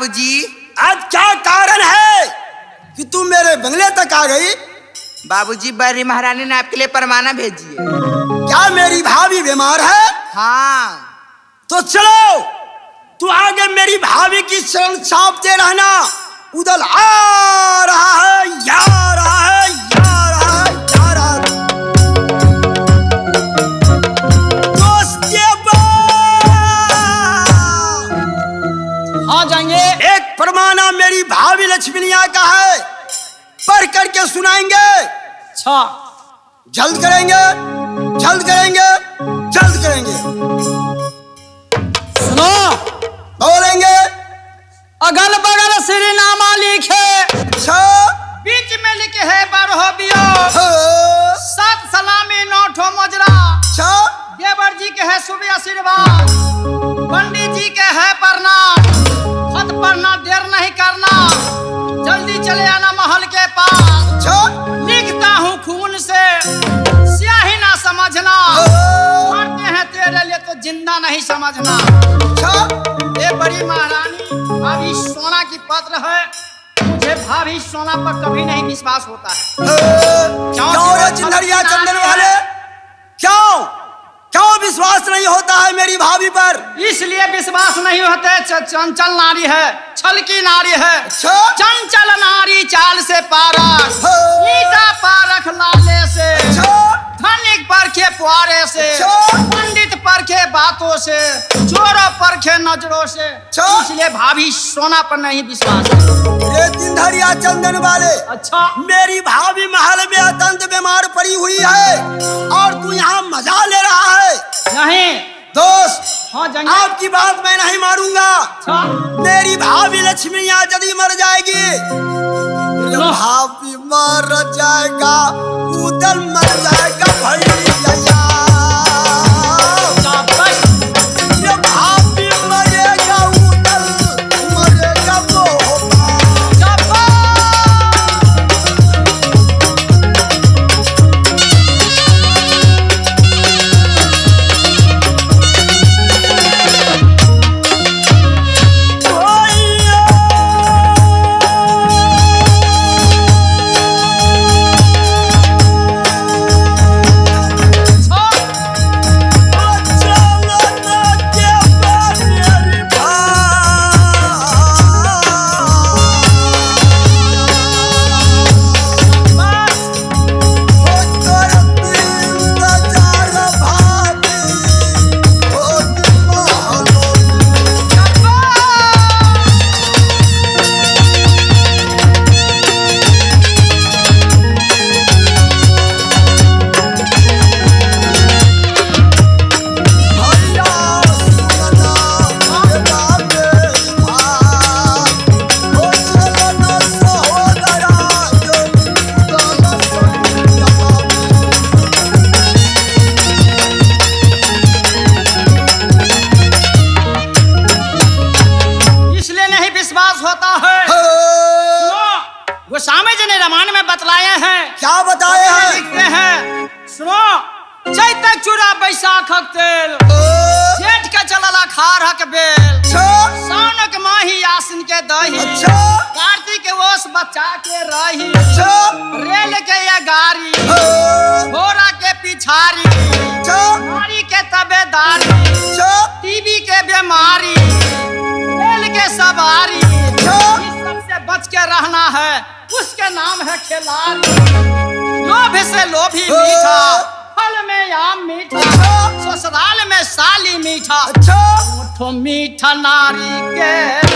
बाबूजी। आज क्या कारण है कि तुम मेरे बंगले तक आ गई? बाबूजी, बड़ी महारानी ने आपके लिए परवाना भेजी है। क्या मेरी भाभी बीमार है? हाँ। तो चलो, तू आगे मेरी भाभी की शरण छापते रहना। उधर आ रहा है, या रहा है, या रहा है, या रहा है। हाँ जाएंगे। एक फरमाना मेरी भाभी लक्ष्मीनिया का है, पढ़ करके सुनाएंगे। अच्छा, जल्द करेंगे, जल्द करेंगे, जल्द करेंगे। सुनो। बोलेंगे। अगल बगल श्रीनामा लिखे, अच्छा। बीच में लिखे है बारह बियो, हाँ। 7 सलामी 9 ठो मजरा। अच्छा। देवर जी के है शुभ आशीर्वाद, पंडित जी के है प्रणाम। खत पढ़ना देर नहीं करना, जल्दी चले आना महल के पास। अच्छा। लिखता हूँ खून से, स्याही ना समझना। हाँ। मारते हैं तेरे लिए तो जिंदा नहीं समझना। अच्छा। ये बड़ी महारानी भाभी सोना की पात्र है, मुझे भाभी सोना पर कभी नहीं विश्वास होता है। क्यों रे चिन्हरिया चंदन वाले, क्यों क्यों विश्वास नहीं होता है मेरी भाभी पर? इसलिए विश्वास नहीं होते, चंचल नारी है, छल की नारी है। अच्छा। चंचल नारी चाल से पारख, हाँ। ईटा पारख लाले से। अच्छा। धनिक परखे पुआरे से, अच्छा। पंडित परखे बातों से, चोर परखे नजरों से। अच्छा। इसलिए भाभी सोना पर नहीं विश्वास है। ये चिन्हरिया चंदन वाले, अच्छा, मेरी भाभी महल में अत्यंत बीमार पड़ी हुई है और तू यहाँ मजा ले रहा है। नहीं दोस्त, हाँ जाएंगे। आपकी बात मैं नहीं मारूंगा। अच्छा, मेरी भाभी लक्ष्मी यहाँ यदि मर जाएगी, लो। भाभी मर जाएगा, उधर मर जाएगा भैया। शाबाश। ये भाभी मरेगा, उधर मरेगा वो। गोस्वामी जी ने रामायण में बतलाए हैं। क्या बताए हैं? लिखते हैं, सुनो। चैतक चूड़ा बैसाख तेल, जेठ के चलला खारक बेल। साउनक माही आसिन के दही, कार्तिक के ओस बच्चा के रही। रेल के ये गाड़ी, घोड़ा के पिछारी, नारी के तबेदारी, टीबी के बीमारी, रेल के सवारी। सबसे बच के रहना है, उसके नाम है खिलाड़ी। लोभ से लोभी मीठा, फल में आम मीठा, ससुराल में साली मीठा। तो मीठा नारी के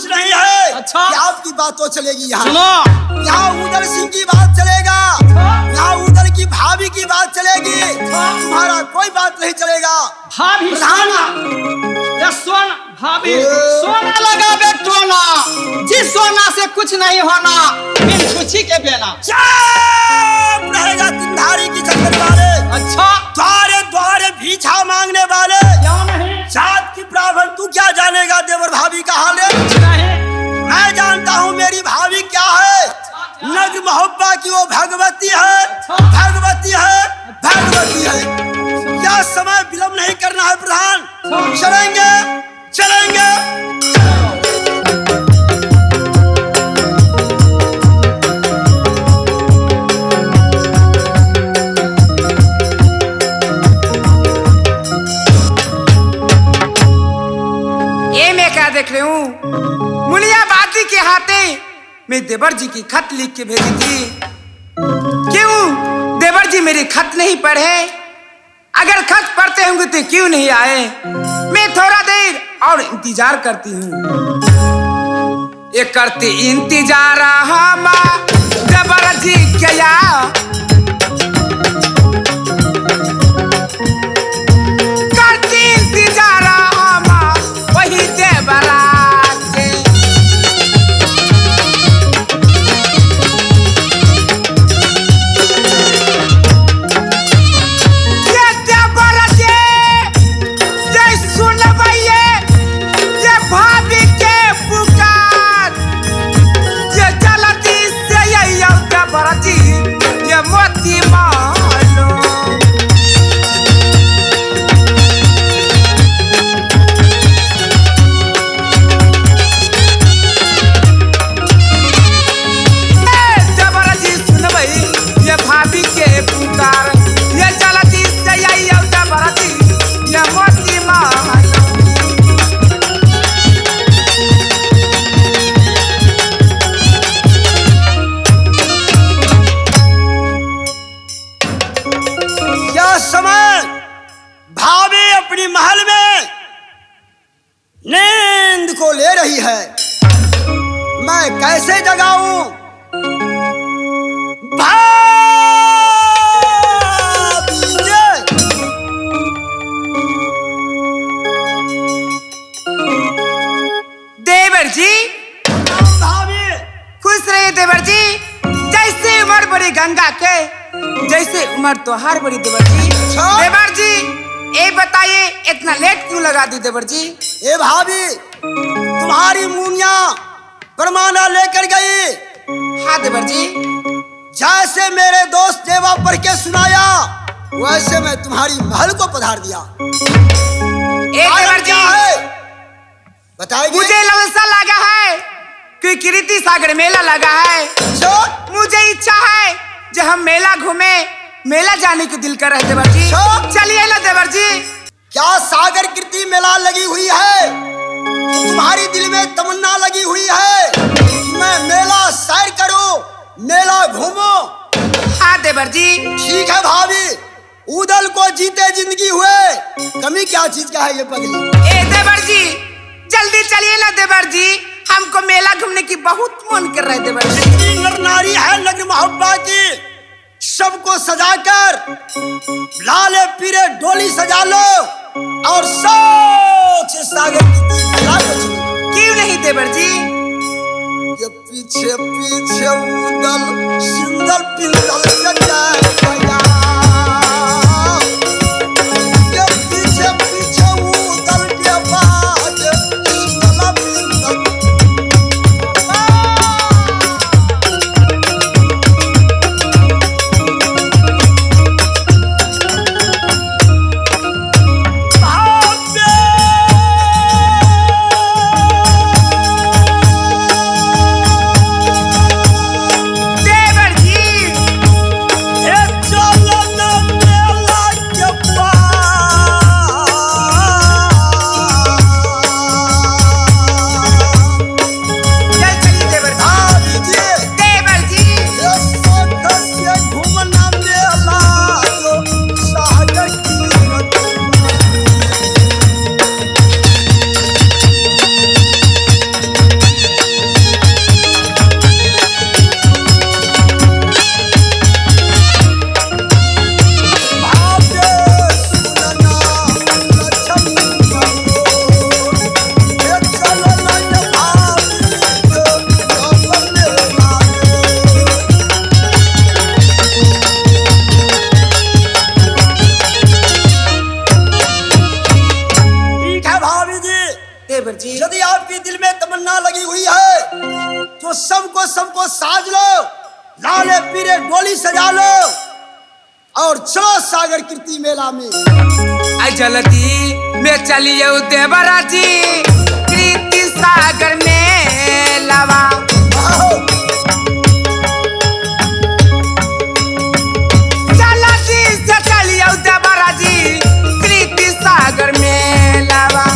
नहीं है अच्छा। कि आपकी बात तो चलेगी यहाँ। सुनो, यहाँ उदल सिंह की बात चलेगा, यहाँ उदल की भाभी की बात चलेगी, तुम्हारा कोई बात नहीं चलेगा। भाभी ये सोना, भाभी सोना लगा बेटोना, जिस सोना से कुछ नहीं होना, बिन खुशी के बेना। चुप रहेगा तिनधारी की चक्कर वाले। अच्छा, द्वारे द्वारे भीछा मांगने वाले। क्यों नहीं? जात की ब्राह्मण तू क्या जानेगा देवर भाभी का हाल है? नहीं, मैं जानता हूँ मेरी भाभी क्या है। नग मोहब्बा की वो भगवती है, भगवती है, भगवती है। क्या समय विलम्ब नहीं करना है प्रधान, चलेंगे चलेंगे। ये मैं क्या देख रही हूँ? मुनिया बाती के हाथे मैं देवर जी की खत लिख के भेजी थी। क्यों देवर जी मेरे खत नहीं पढ़े? अगर खत पढ़ते होंगे तो क्यों नहीं आए? मैं थोड़ा देर और इंतजार करती हूँ। ये करते इंतजार हम देवर जी क्या, करते इंतजार हम वही देवरा के। ये देवरा जे ये सुनबैये, ये भाभी के पुकार, ये जल्दी से ये देवरा जी ये मोती मानो। देवरा जी सुनबई ये भाभी के पुकार, ये जल्दी से ये देवरा जी ये मोती मानो। यह समय भाभी अपनी महल में नींद को ले रही है। मैं कैसे जगाऊं? भाभी जी! देवर जी भाभी खुश रहे देवर जी। जैसे उम्र बड़ी गंगा के, जैसे उम्र तोहार बड़ी देवर जी। अच्छा। देवर जी ये बताइए इतना लेट क्यों लगा दी देवर जी? ए भाभी, तुम्हारी मुनिया परमाना लेकर गई। हाँ देवर जी। जैसे मेरे दोस्त देवा पढ़ के सुनाया, वैसे मैं तुम्हारी महल को पधार दिया। ए देवर कारण क्या जी है बताइए। मुझे लालसा लगा है कि कीर्ति सागर मेला लगा है। मुझे इच्छा है जो हम मेला घूमे, मेला जाने की दिल कर रहे देवर जी। चलिए ना देवर जी। क्या सागर कीर्ति मेला लगी हुई है? तुम्हारी दिल में तमन्ना लगी हुई है कि मैं मेला सैर करूं, मेला घूमूं। हाँ देवर जी। ठीक है भाभी, उदल को जीते जिंदगी हुए, कमी क्या चीज का है ये पगली। ए देवर जी जल्दी चलिए ना देवर जी, हमको मेला घूमने की बहुत मन कर रहा है देवर जी। जितनी नर नारी है नग्न मोहब्बा की, सबको सजाकर लाले पीरे डोली सजा लो और सोच सागर की मेला को चलो। क्यों नहीं देवर जी? ये पीछे पीछे उदल सुंदर पिंदल सजाए गया। ये पीछे पीछे उदल के बाद सुंदर पिंदल। सबको साज लो, लाले पीरे डोली सजा लो और चलो सागर कीर्ति मेला में। आई जल्दी में चलिए देवरा जी कीर्ति सागर में लवा। जल्दी से चलिए देवरा जी कीर्ति सागर में लवा।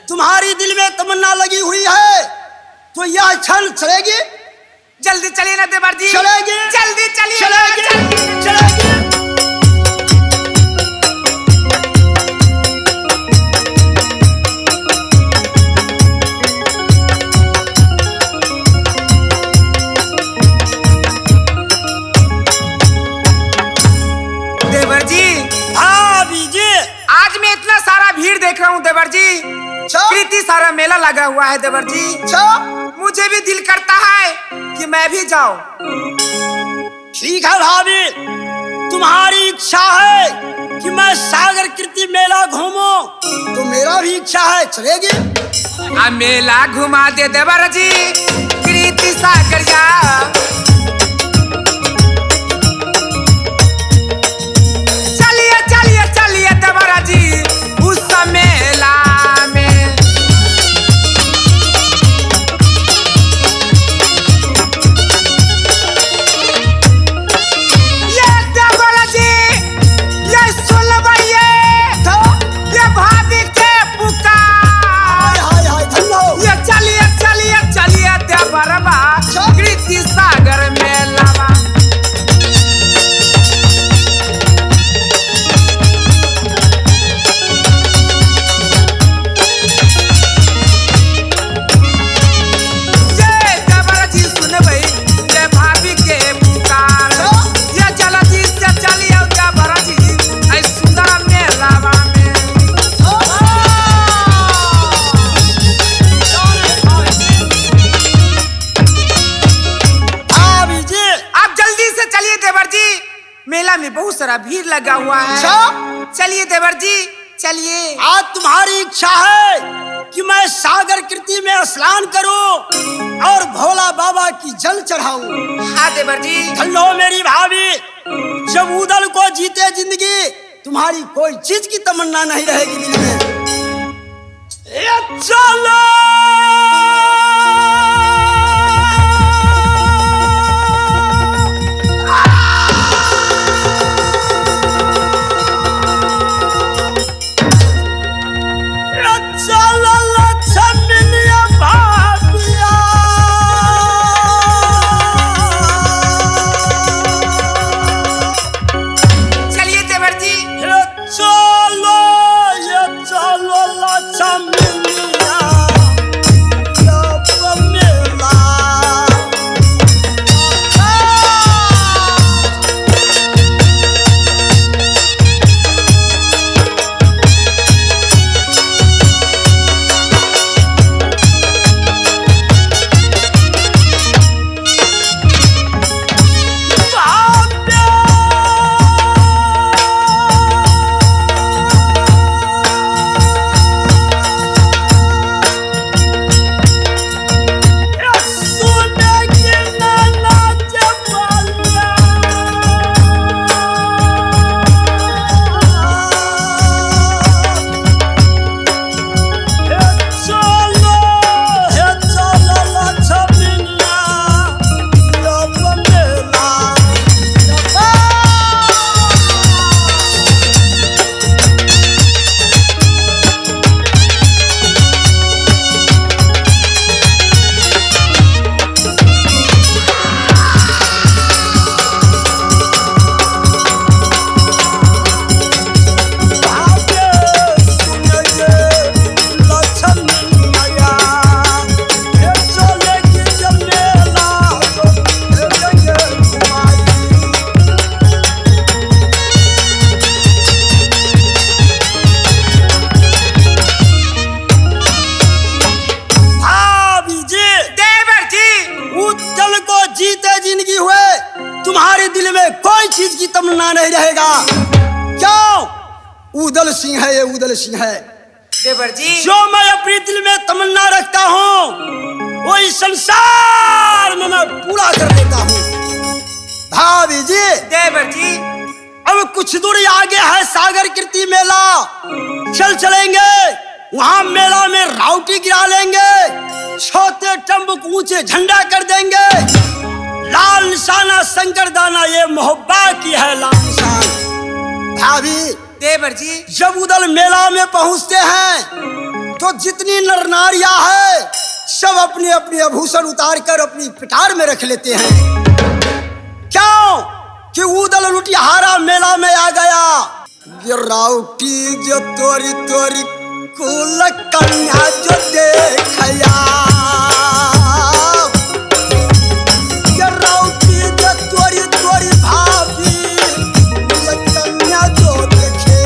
तुम्हारी दिल में तमन्ना लगी हुई है तो यह क्षण चलेगी। जल्दी चलिए ना देवर जी। चलेगी, जल्दी चलिए, चलेगी, चलेगी। देवर जी। हाँ बीजी। आज मैं इतना सारा भीड़ देख रहा हूँ देवर जी, कीर्ति सारा मेला लगा हुआ है देवर जी। मुझे भी दिल करता है कि मैं भी जाऊं। ठीक है भाभी, तुम्हारी इच्छा है कि मैं सागर कीर्ति मेला घूमूं तो मेरा भी इच्छा है, चलेगी। आ मेला घुमा दे देवर जी कीर्ति सागर जा। चलिए चलिए चलिए देवर जी उस मेला में। ये देवर जी ये सुनवाइए ये भाभी के पुकार। ये चलिए चलिए चलिए देवरबा कीर्ति सागर मेला। मेला में बहुत सारा भीड़ लगा हुआ है। चलिए देवर जी चलिए। आज तुम्हारी इच्छा है कि मैं सागर कीर्ति में स्नान करूं और भोला बाबा की जल चढ़ाऊं। हाँ देवर जी। चलो मेरी भाभी, जब उदल को जीते जिंदगी तुम्हारी कोई चीज की तमन्ना नहीं रहेगी दिल में। चलो उदल सिंह है, ये उदल सिंह है। देवर जी जो मैं अपने दिल में तमन्ना रखता हूँ वो इस संसार में मैं पूरा कर देता हूँ। भाभी जी देवर जी अब कुछ दूर आगे है सागर कीर्ति मेला, चलेंगे वहां मेला में राउटी गिरा लेंगे, छोटे टम्बुक ऊंचे झंडा कर देंगे, लाल निशाना शंकर दाना ये मोहब्बत की है लाल निशान। भाभी देवर जी जब उधर मेला में पहुंचते हैं तो जितनी नर नारियां है सब अपने अपने आभूषण उतार कर अपनी पिटार में रख लेते हैं। क्यों कि उदल लुटिहारा मेला में आ गया। ये राउटी जो तोरी तोरी कुल कन्या जो देखया, ये राउटी जो तोरी तोरी भाभी कुल कन्या जो देखे।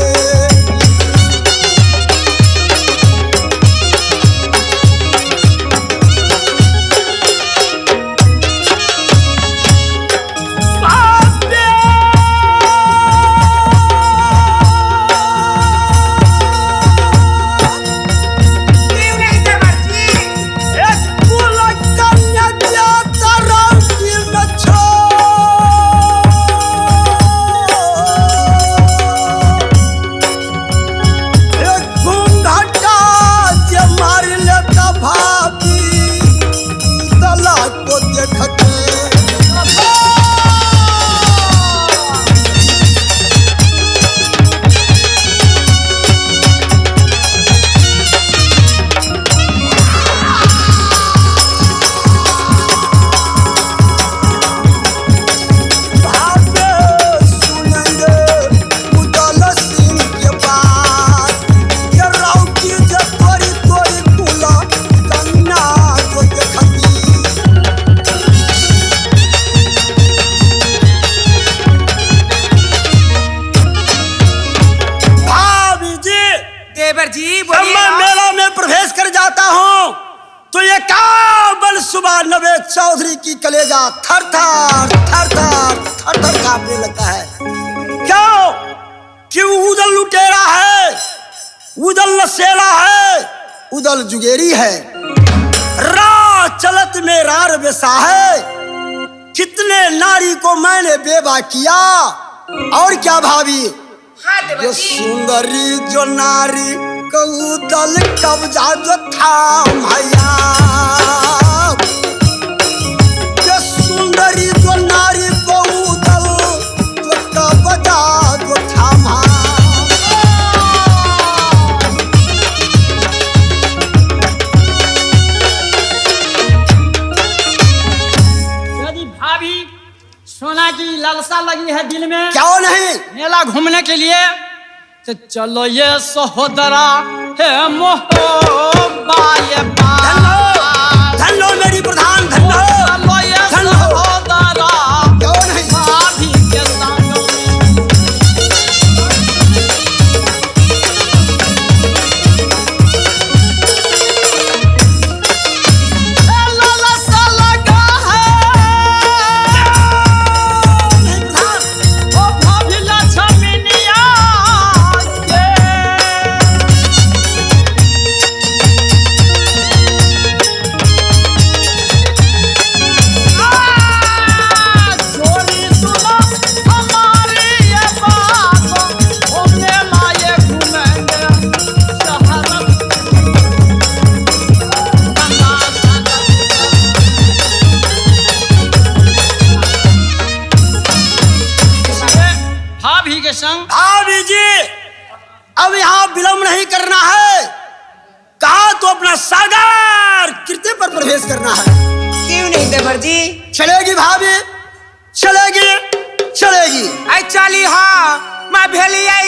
चौधरी की कलेजा थर थर थर थर थर थर कांपने लगता है। क्यों कि उदल लुटेरा है, उदल नशेला है, उदल जुगेरी है, राह चलत में रार बेसा है। कितने नारी को मैंने बेवा किया और क्या भाभी जो सुंदरी जो नारी को उदल कब्जा जो था भैया, सुंदरी जो नारी को उदल जो कब्जा जो थामा। यदि भाभी सोना की लालसा लगी है दिल में, क्यों नहीं मेला घूमने के लिए, तो चलो ये सहोदरा है मोहब्बा ये बात। धन्नो मेरी प्रधान धन्नो। भाभी जी अब यहाँ विलंब नहीं करना है, कहा तो अपना सागर कीर्ति पर प्रवेश करना है। क्यों नहीं देवर जी? चलेगी भाभी चलेगी चलेगी। आई चली हाँ मैं भेलिया